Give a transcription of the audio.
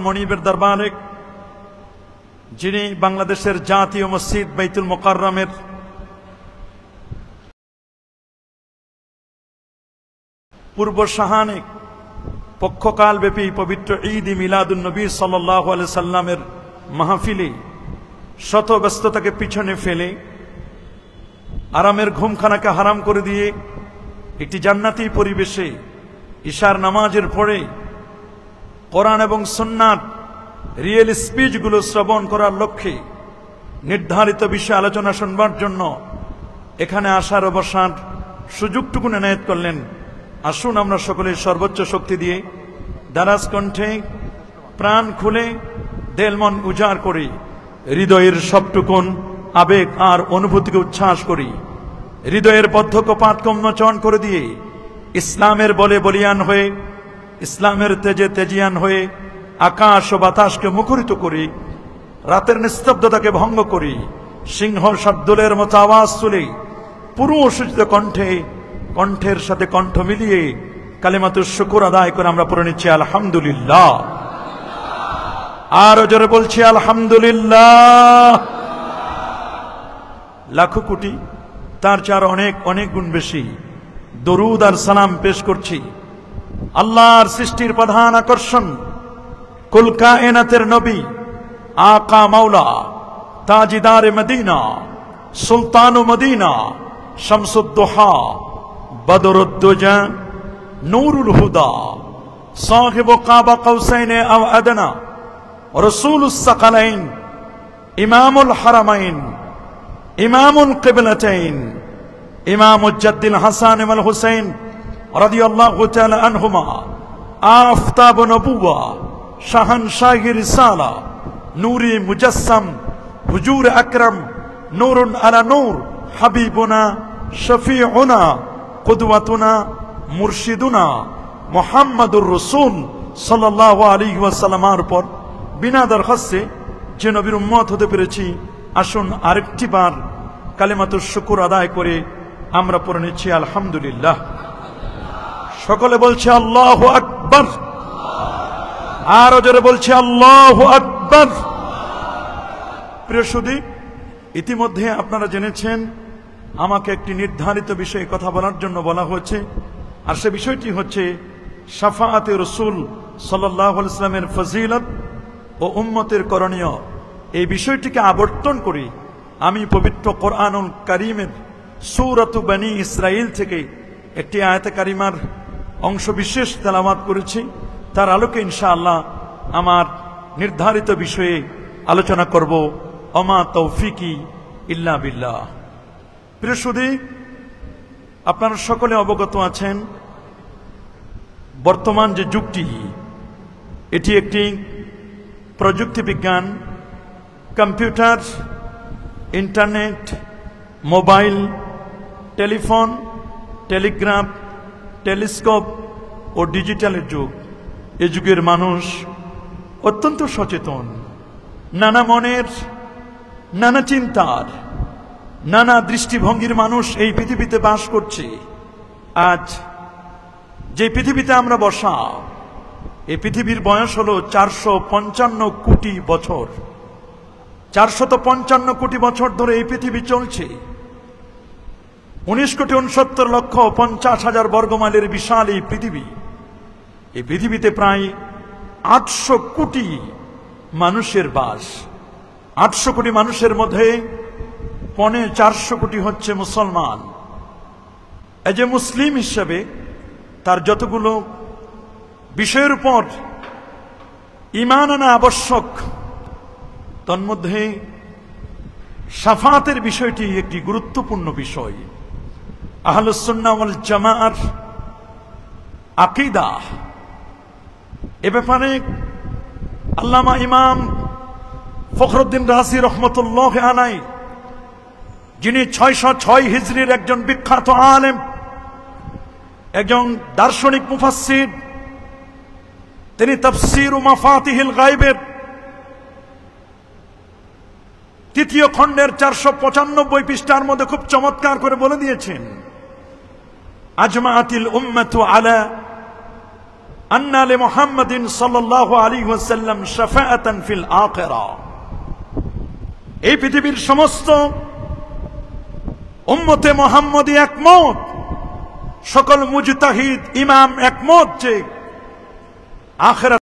মনিবের দরবারে, যিনি বাংলাদেশের জাতীয় মসজিদ বাইতুল মোকাররমের পূর্ব শাহানে পক্ষকালব্যাপী পবিত্র ঈদ মিলাদুন নবী সাল্লাল্লাহু আলাইহি সাল্লামের মাহফিলে শত ব্যস্ততাকে পিছনে ফেলে আরামের ঘুমখানাকে হারাম করে দিয়ে একটি জান্নাতি পরিবেশে ইশার নামাজের পরে কোরআন এবং সুন্নাত রিয়েল স্পিচগুলো শ্রবণ করার লক্ষ্যে নির্ধারিত বিষয়ে আলোচনা শুনবার জন্য এখানে আসার অবসান সুযোগটুকু এনায়েত করলেন। আসুন আমরা সকলে সর্বোচ্চ শক্তি দিয়ে দারাজ কণ্ঠে প্রাণ খুলে দেল মন উজাড় করি, হৃদয়ের সবটুকুন আবেগ আর অনুভূতিকে উচ্ছ্বাস করি, হৃদয়ের বদ্ধ কপাট উন্মোচন করে দিয়ে ইসলামের বলে বলিয়ান হয়ে, ইসলামের তেজে তেজিয়ান হয়ে আকাশ ও বাতাসকে মুখরিত করি, রাতের নিস্তব্ধতাকে ভঙ্গ করি, সিংহ শার্দুলের মতো আওয়াজ তুলে পুরো সূচিত কণ্ঠের সাথে কণ্ঠ মিলিয়ে কালিমাতুশ শুকর আদায় করে আমরা পড়ে নিচ্ছি আলহামদুলিল্লাহ। আরো জোরে বলছি আলহামদুলিল্লাহ। লাখো কোটি তার চার অনেক অনেক গুণ বেশি দরুদ আর সালাম পেশ করছি আল্লাহর সৃষ্টির প্রধান আকর্ষণ, কুল কায়নাতের নবী, আকা মাওলা, তাজিদার মদিনা, সুলতানু মদিনা, শামসুদ্দোহা, বদরুদ্দুজা, নূরুল হুদা, সাহিবু কাবা কৌসাইন আও আদনা, রাসূলুস সাকালাইন, ইমামুল হারামাইন, ইমামুল কিবলাতাইন, ইমামুল জাদ্দিল হাসান ওয়াল হুসাইন রাদিয়াল্লাহু তাআলা আনহুমা, আফতাব নবুওয়া, শাহানশাহি রিসালা, নূরে মুজাসসাম, হুজুর আকরাম, নূরুন আলা নূর, হাবিবুনা, শফিউনা, কুদওয়াতুনা, মুরশিদুনা মুহাম্মাদুর রাসূল সাল্লাল্লাহু আলাইহি ওয়াসাল্লামের পর বিনা দরখাস্তে যে নবীর উম্মত হতে পেরেছি, আসুন আরেকটি বার কালিমাতুশ শুকর আদায় করে আমরা পড়ে নিচ্ছি আলহামদুলিল্লাহ। সকলে বলছে আল্লাহু আকবার, আরো জোরে বলছে আল্লাহু আকবার। প্রিয় সুধী, ইতিমধ্যে আপনারা জেনেছেন আমাকে একটি নির্ধারিত বিষয়ে কথা বলার জন্য বলা হয়েছে, আর সে বিষয়টি হচ্ছে শাফাআতে রাসূল সাল্লাল্লাহু আলাইহি ওয়াসাল্লামের ফজিলত ও উম্মতের করণীয়। এই বিষয়টিকে আবর্তন করি আমি পবিত্র কোরআনুল কারীমের সূরাতু বনী ইসরাঈল থেকে একটি আয়াতে কারিমার অংশ বিশেষ তেলাওয়াত করেছি। তার আলোকে ইনশাআল্লাহ আমার নির্ধারিত বিষয়ে আলোচনা করব। ওমা তৌফিকি ইল্লা বিল্লাহ। প্রিয় সুধী, আপনারা সকলে অবগত আছেন বর্তমান যে যুগটি, এটি একটি প্রযুক্তি বিজ্ঞান, computer, internet, mobile, telephone, telegraph, telescope ও ডিজিটালের যুগ। এ যুগের মানুষ অত্যন্ত সচেতন, নানা মনের, নানা চিন্তার, নানা দৃষ্টিভঙ্গির মানুষ এই পৃথিবীতে বাস করছে। আজ যে পৃথিবীতে আমরা বসা, এই পৃথিবীর বয়স হলো 455 কোটি বছর। 455 কোটি বছর ধরে এই পৃথিবী চলছে। 19,69,50,000 বর্গমাইলের বিশাল এই পৃথিবী। এই পৃথিবীতে প্রায় 800 কোটি মানুষের বাস। 800 কোটি মানুষের মধ্যে 450 কোটি হচ্ছে মুসলমান। এজ এ মুসলিম হিসেবে তার যতগুলো বিষয়ের উপর ঈমান আনা আবশ্যক, তন্মধ্যে শাফাতের বিষয়টি একটি গুরুত্বপূর্ণ বিষয়। আহলুস সুন্নাহ ওয়াল জামাআর আকীদা, এ ব্যাপারে আল্লামা ইমাম ফখরুদ্দিন রাজি রহমতুল্লাহ আলাই, যিনি 606 হিজরির একজন বিখ্যাত আলেম, একজন দার্শনিক মুফাসসির, তিনি তাফসীর ও মাফাতিহিল গায়বের 3য় খণ্ডের 495 পৃষ্ঠার মধ্যে খুব চমৎকার করে বলে দিয়েছেন, আজমাআতিল উম্মাতু আলা আন্না লি মুহাম্মাদিন সাল্লাল্লাহু আলাইহি ওয়াসাল্লাম শাফাআতান ফিল আখিরা। এই পৃথিবীর সমস্ত উম্মতে মুহাম্মদী একমত, সকল মুজতাহিদ ইমাম একমত যে আখিরাত